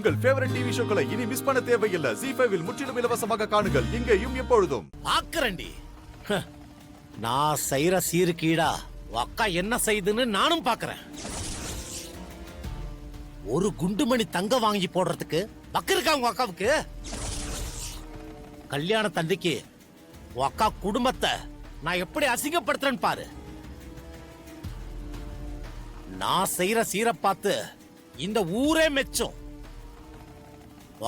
உங்கள் favourite TV ஷோக்களை இனி miss பண்ண தேவையில்லை. ZEE5 இல் முற்றிலும் இலவசமாக காணுங்கள். இங்கேயும் எப்பொழுதும். ஆக்கரண்டி நான் செய்யற சீருக்கீடா அக்கா என்ன செய்யுதுன்னு நானும் பாக்குறேன். ஒரு குண்டுமணி தங்க வாங்கி போடுறதுக்கு பக்கம் இருக்கா உங்க அக்காவுக்கு? கல்யாண தண்டிக்கு உன் அக்கா குடும்பத்தை நான் எப்படி அசிங்கப்படுத்துறேன்னு பாரு. நான் செய்யற சீரை பார்த்து இந்த ஊரே மெச்சும்.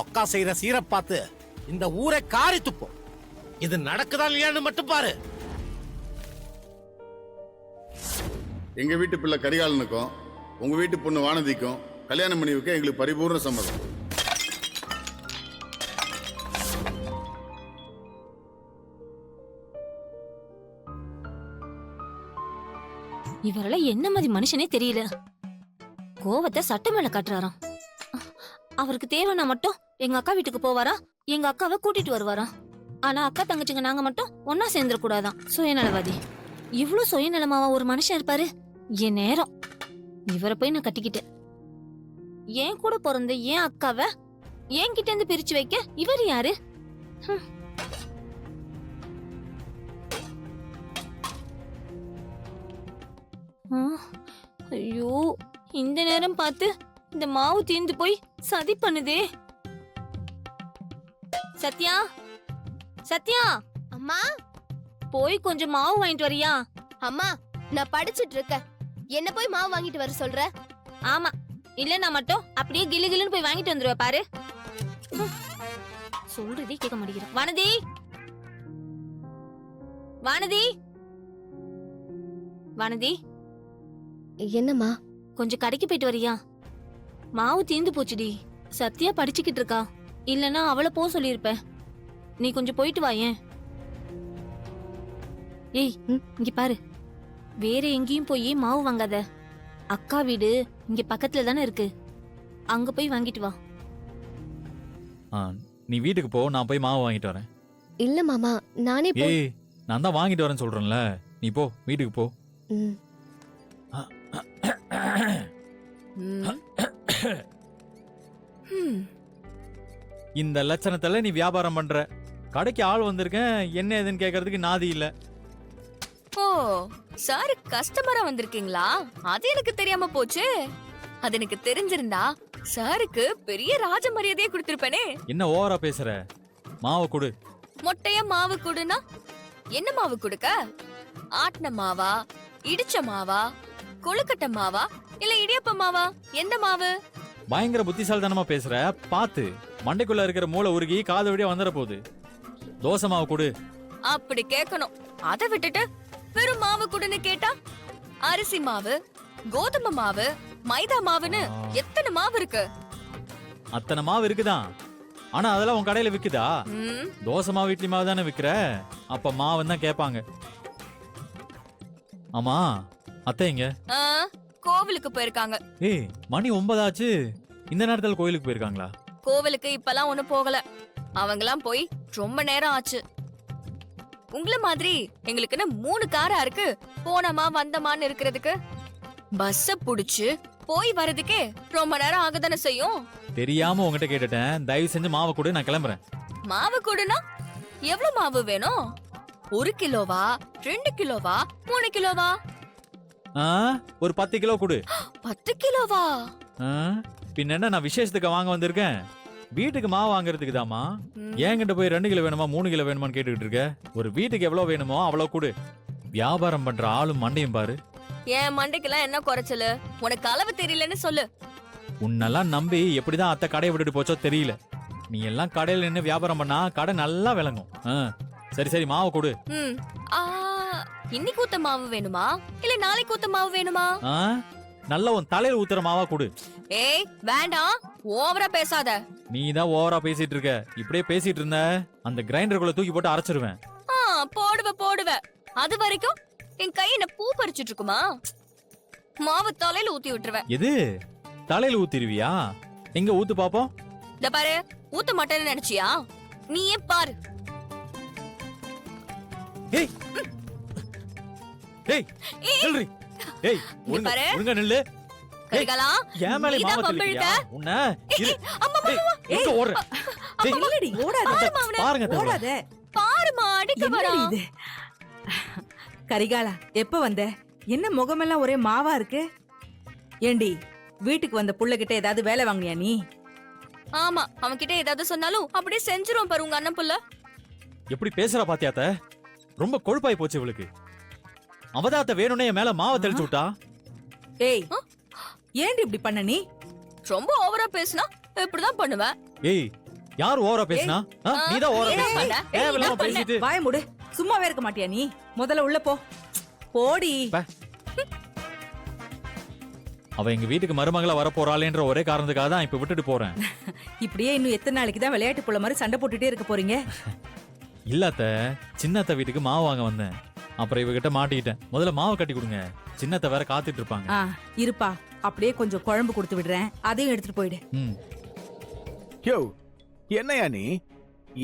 அக்கா செய்யற சீரை பார்த்து இந்த ஊரை காரி துப்போம். இது நடக்குதா இல்லையான்னு மட்டும் பாரு. எங்க வீட்டு பிள்ளை கரிகாலனுக்கும் உங்க வீட்டு பொண்ணு வானதிக்கும் கல்யாணம் பண்ணி வைக்க எங்களுக்கு பரிபூர்ண சம்மதம். இவரெல்லாம் என்ன மாதிரி மனுஷனே தெரியல. கோவத்தை சட்ட மேல காட்டுறாராம். அவருக்கு தேவைன்னா மட்டும் எங்க அக்கா வீட்டுக்கு போவாரா, எங்க அக்காவை கூட்டிட்டு வருவாரா. ஆனா அக்கா தங்கச்சிங்க நாங்க மட்டும் ஒன்னா சேர்ந்துட கூடாதான். சுயநலவாதி. இவ்வளவு சுயநலமாவா ஒரு மனுஷன் இருப்பாரு? என் நேரம் இவரை போய் நான் கட்டிக்கிட்டேன். ஏன் கூட பிறந்த ஏன் அக்காவை ஏன் கிட்ட இருந்து பிரிச்சு வைக்க இவர் யாரு? ஐயோ, இந்த நேரம் பார்த்து இந்த மாவு தீந்து போய் சதி பண்ணுதே. சத்யா, சத்யா அம்மா, போய் கொஞ்சம் மாவு வாங்கிட்டு வரியா? அம்மா நான் படிச்சிட்டு இருக்கேன். என்ன போய் மாவு வாங்கிட்டு வர சொல்ற? ஆமா, இல்லன்னா மட்டும் அப்படியே கிளு கிளுன்னு போய் வாங்கிட்டு வந்துருவ பாரு. சொல்றதே கேட்க மாட்டேங்கிற. வானதி, வானதி, வானதி, என்னம்மா? கொஞ்சம் கடைக்கு போயிட்டு வரியா? மாவு தீந்து போச்சுடி. சத்யா படிச்சுக்கிட்டு இருக்கா, இல்லனா அவளை போ சொல்லிருப்ப. நீ கொஞ்சம் போயிட்டு வா. ஏன்? ஏய், இங்க பாரு, வேற எங்கேயும் போய் மாவு வாங்காத. அக்கா வீடு இங்க பக்கத்துல தானே இருக்கு, அங்க போய் வாங்கிட்டு வா. நீ வீட்டுக்கு போ, நான் போய் மாவு வாங்கிட்டு வரேன். இல்ல மாமா, நானே போய். ஏய், நான் தான் வாங்கிட்டு வரேன்னு சொல்றேன்ல, நீ போ, வீட்டுக்கு போ. இந்த லட்சணத்துல நீ வியாபாரம் பண்ற. கடைக்கு ஆள் வந்திருக்கேன், என்ன ஏதுன்னு கேக்குறதுக்கு நாதி இல்ல. ஓ, சார் கஸ்டமரா வந்திருக்கீங்களா? அது எனக்கு தெரியாம போச்சு. அது எனக்கு தெரிஞ்சிருந்தா சாருக்கு பெரிய ராஜ மரியாதையை கொடுத்திருப்பேனே. என்ன ஓவரா பேசுற? மாவு கொடு. மொட்டையா மாவு கொடுனா என்ன மாவு கொடுக்க? ஆட்டின மாவா, இடிச்ச மாவா, கொழுக்கட்டை மாவா, இல்ல இடியப்ப மாவா? எந்த மாவு? பயங்கர புத்திசாலித்தனமா பேசுற. பாத்து, மண்டைக்குள்ள இருக்கிற மூளை உருகி காது வழியா வந்துட போகுது. தோசை மாவு கொடு. அப்படி கேட்கணும். அதை விட்டுட்டு வெறும் மாவு கொடுன்னு கேட்டா, அரிசி மாவு, கோதுமை மாவு, மைதா மாவுன்னு எத்தனை மாவு இருக்கு? அத்தனை மாவு இருக்குதான், ஆனா அதெல்லாம் உன் கடையில விக்குதா? தோசை மாவு, இட்லி மாவு தானே விக்கிற. அப்ப மாவு தான் கேட்பாங்க. ஆமா, அத்தை எங்க? கோவிலுக்கு போயிருக்காங்க. ஏய், மணி 9 ஆச்சு. இந்த நேரத்துல கோயிலுக்கு போயிருக்காங்களா? கோவிலுக்கு இப்பெல்லாம் ஒண்ணு போகல. அவங்கெல்லாம் போய் ரொம்ப நேரம் ஆச்சு. உங்கள மாதிரி எங்களுக்குன்னு 3 காரா இருக்கு. போனமா வந்தமான்னு இருக்கிறதுக்கு பஸ்ஸ புடிச்சு போய் வரதுக்கே ரொம்ப நேரம் ஆகதானே செய்யும். தெரியாம உங்ககிட்ட கேட்டுட்டேன். தயவு செஞ்சு மாவு கொடு, நான் கிளம்புறேன். மாவு கொடுனா எவ்வளவு மாவு வேணும்? 1 கிலோவா, 2 கிலோவா, 3 கிலோவா? ஒரு 10 கிலோ கொடு. 10 கிலோவா? பின்ன என்ன, நான் விசேஷத்துக்கு வாங்க வந்திருக்கேன். வீட்டுக்கு மாவு வாங்குறதுக்கு தாமா. என்கிட்ட போய் 2 கிலோ வேணுமா 3 கிலோ வேணுமான்னு கேட்டுக்கிட்டு இருக்க. ஒரு வீட்டுக்கு எவ்வளவு வேணுமோ அவ்வளவு கொடு. வியாபாரம் பண்ற ஆளும் மண்டையும் பாரு. என் மண்டைக்கெல்லாம் என்ன குறைச்சலு? உனக்கு அளவு தெரியலன்னு சொல்லு. உன்னெல்லாம் நம்பி எப்படிதான் அத்தை கடையை விட்டுட்டு போச்சோ தெரியல. நீ எல்லாம் கடையில நின்று வியாபாரம் பண்ணா கடை நல்லா விளங்கும். சரி சரி, மாவு கொடு. இன்னைக்கு ஊத்த மாவு வேணுமா இல்ல நாளைக்கு ஊத்த மாவு வேணுமா? நல்ல உன் தலையில ஊத்துற மாவா கொடு. ஏய் வேண்டாம், ஓவரா பேசாத. நீ தான் ஓவரா பேசிட்டு இருக்க. இப்படியே பேசிட்டு இருந்த அந்த கிரைண்டருக்குள்ள தூக்கி போட்டு அரைச்சிருவேன். போடுவ. அது வரைக்கும் என் கை என்ன பூ பறிச்சிட்டு இருக்குமா? மாவு தலையில ஊத்தி விட்டுருவேன். எது தலையில ஊத்திருவியா? எங்க ஊத்து பாப்போம். இந்த பாரு, ஊத்த மாட்டேன்னு நினைச்சியா? நீயே பாரு. ஏய் ஏய் நில்றி. ஏய் ஒழுங்கா நில்லு. கரிகாலா ஏன் மேல நீதான் மாவ வம்பிழுக்க. தெளிக்கிறியா? உன்னை இரு. அம்மா, ஏய், எங்க ஓடுற? டேய், இல்லடி ஓடாத பாரும்மா அவனை. பாருங்க தம்பி. ஓடாத பாருமா அடிக்க என்னடி வரான். இது கரிகாலா எப்ப வந்த? என்ன முகமெல்லாம் ஒரே மாவா இருக்கு? ஏண்டி வீட்டுக்கு வந்த புள்ள கிட்ட ஏதாவது வேலை வாங்குனியா நீ? ஆமா அவன் கிட்ட ஏதாவது சொன்னாலும் அப்படியே செஞ்சிரும் பாரு உங்க அண்ணன் புள்ள. எப்படி பேசுறா பாத்தியாத்த? ரொம்ப கொழுப்பாய் போச்சு இவளுக்கு. அவதாத்த வேணும்னே என் மேல மாவை தெளிச்சு விட்டா. ஏய் ஏண்டி இப்படி பண்ண நீ? ரொம்ப ஓவரா பேசினா இப்படிதான் பண்ணுவேன். ஏய், யார் ஓவரா பேசினா? நீதான் ஓவரா என்ன பேசினா. பண்ண? தேவையில்லாம என்ன பண்ண? பேசிட்டு. வாய மூடு. சும்மாவே இருக்க மாட்டியா நீ? முதல்ல உள்ள போ. போடி. அவ எங்க வீட்டுக்கு மருமகளா வர போறாளேன்ற ஒரே காரணத்துக்காக தான் இப்ப விட்டுட்டு போறேன். இப்படியே இன்னும் எத்தனை நாளைக்கு தான் விளையாட்டு புள்ள மாதிரி சண்டை போட்டுட்டே இருக்க போறீங்க? இல்லாத்த சின்னத்த வீட்டுக்கு மாவு வாங்க வந்தேன். அப்புறம் இவகிட்ட மாட்டிக்கிட்டேன். முதல்ல மாவு கட்டி கொடுங்க. சின்னத்த வேற காத்துட்டு இருப்பாங்க. ஆ இருப்பா. அப்படியே கொஞ்சம் குழம்பு கொடுத்து விடுறேன். அதையும் எடுத்துட்டு போயிடு. ம். யோ என்னையா நீ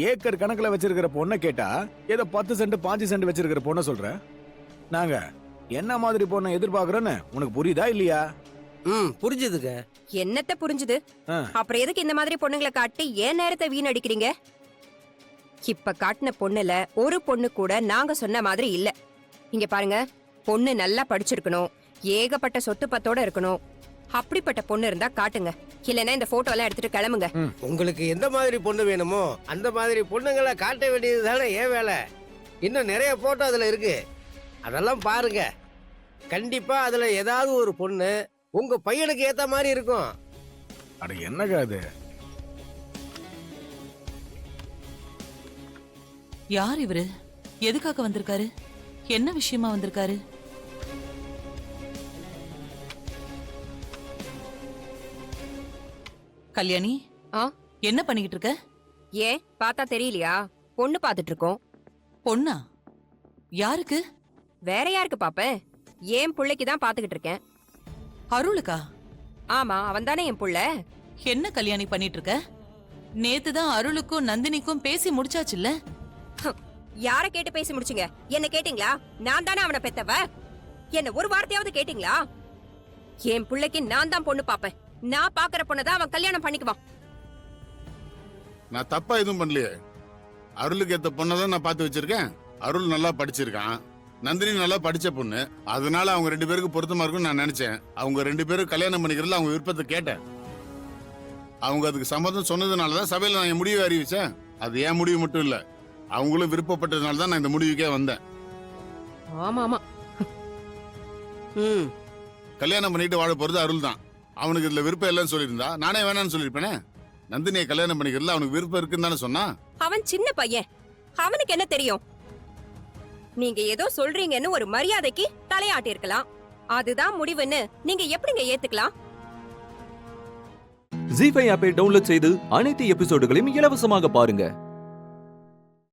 ஏக்கர் கணக்குல வச்சிருக்கிற பொண்ணை கேட்டா ஏதோ 10 சென்ட் 5 சென்ட் வச்சிருக்கிற பொண்ணை சொல்ற? நாங்க என்ன மாதிரி பொண்ணை எதிர்பார்க்கறோன்னு உனக்கு புரியுதா இல்லையா? புரிஞ்சுதுங்க. என்னத்த புரிஞ்சுது? ஆ. அப்புறம் எதுக்கு இந்த மாதிரி பொண்ணுங்களை காட்டி ஏன் நேரத்தை வீணடிக்கிறீங்க? இப்ப காட்டின பொண்ணுல ஒரு பொண்ணு கூட நாங்க சொன்ன மாதிரி இல்ல. இங்க பாருங்க, பொண்ணு நல்லா படிச்சிருக்கணும், ஏகப்பட்ட சொத்து பத்தோட இருக்கணும். அப்படிப்பட்ட பொண்ணு இருந்தா காட்டுங்க, இல்லைன்னா இந்த போட்டோ எல்லாம் எடுத்துட்டு கிளம்புங்க. உங்களுக்கு எந்த மாதிரி பொண்ணு வேணுமோ அந்த மாதிரி பொண்ணுங்களை காட்ட வேண்டியது தானே ஏன் வேலை. இன்னும் நிறைய போட்டோ அதுல இருக்கு, அதெல்லாம் பாருங்க. கண்டிப்பா அதுல ஏதாவது ஒரு பொண்ணு உங்க பையனுக்கு ஏத்த மாதிரி இருக்கும். அட என்னங்க அது? யார் இவரு? எதுக்காக வந்திருக்காரு? என்ன விஷயமா வந்திருக்காரு? கல்யாணி, ஆ? என்ன பண்ணிக்கிட்டு இருக்க? ஏன் பார்த்தா தெரியலையா? பொண்ணு பாத்துட்டு இருக்கோம். பொண்ணா? யாருக்கு? வேற யாருக்கு பாப்பேன்? ஏன் புள்ளைக்கு தான் பாத்துக்கிட்டு இருக்கேன். அருளுக்கா? ஆமா, அவன் தானே என் புள்ள. என்ன கல்யாணி பண்ணிட்டு இருக்க? நேத்து தான் அருளுக்கும் நந்தினிக்கும் பேசி முடிச்சாச்சுல்ல? யார கேட்டு பேசி முடிச்சீங்க? என்ன கேட்டீங்களா? நான் தானே அவனை பெத்தவ. என்ன ஒரு வார்த்தையாவது கேட்டீங்களா? என் புள்ளைக்கு நான் தான் பொண்ணு பாப்பேன். நான் பாக்குற பொண்ணதான் அவன் கல்யாணம் பண்ணிக்குவான். நான் தப்பா எதுவும் பண்ணலையே. அருளுக்கு ஏத்த பொண்ணதான் நான் பார்த்து வச்சிருக்கேன். அருள் நல்லா படிச்சிருக்கான், நந்தினி நல்லா படிச்ச பொண்ணு. அதனால அவங்க 2 பேருக்கு பொருத்தமா இருக்கும்னு நான் நினைச்சேன். அவங்க 2 பேரும் கல்யாணம் பண்ணிக்கிறதுல அவங்க விருப்பத்தை கேட்டேன். அவங்க அதுக்கு சம்மதம் சொன்னதுனாலதான் சபையில நான் என் முடிவை அறிவிச்சேன். அது என் முடிவு மட்டும் இல்ல, அவங்களும் விருப்பப்பட்டதுனால தான் நான் இந்த முடிவுக்கே வந்தேன். ஆமா ஆமா. கல்யாணம் பண்ணிட்டு வாழ போறது அருள் தான். அவனுக்கு இதுல விருப்பம் இல்லைன்னு சொல்லியிருந்தா நானே வேணான்னு சொல்லிருப்பேனே. நந்தினியை கல்யாணம் பண்ணிக்கிறதுல அவனுக்கு விருப்பம் இருக்குன்னு தானே சொன்னா. அவன் சின்ன பையன், அவனுக்கு என்ன தெரியும்? நீங்க ஏதோ சொல்றீங்கன்னு ஒரு மரியாதைக்கு தலையாட்டி இருக்கலாம். அதுதான் முடிவுன்னு நீங்க எப்படிங்க ஏத்துக்கலாம்? ஜீ5 ஆப்பை டவுன்லோட் செய்து அனைத்து எபிசோடுகளையும் இலவசமாக பாருங்க.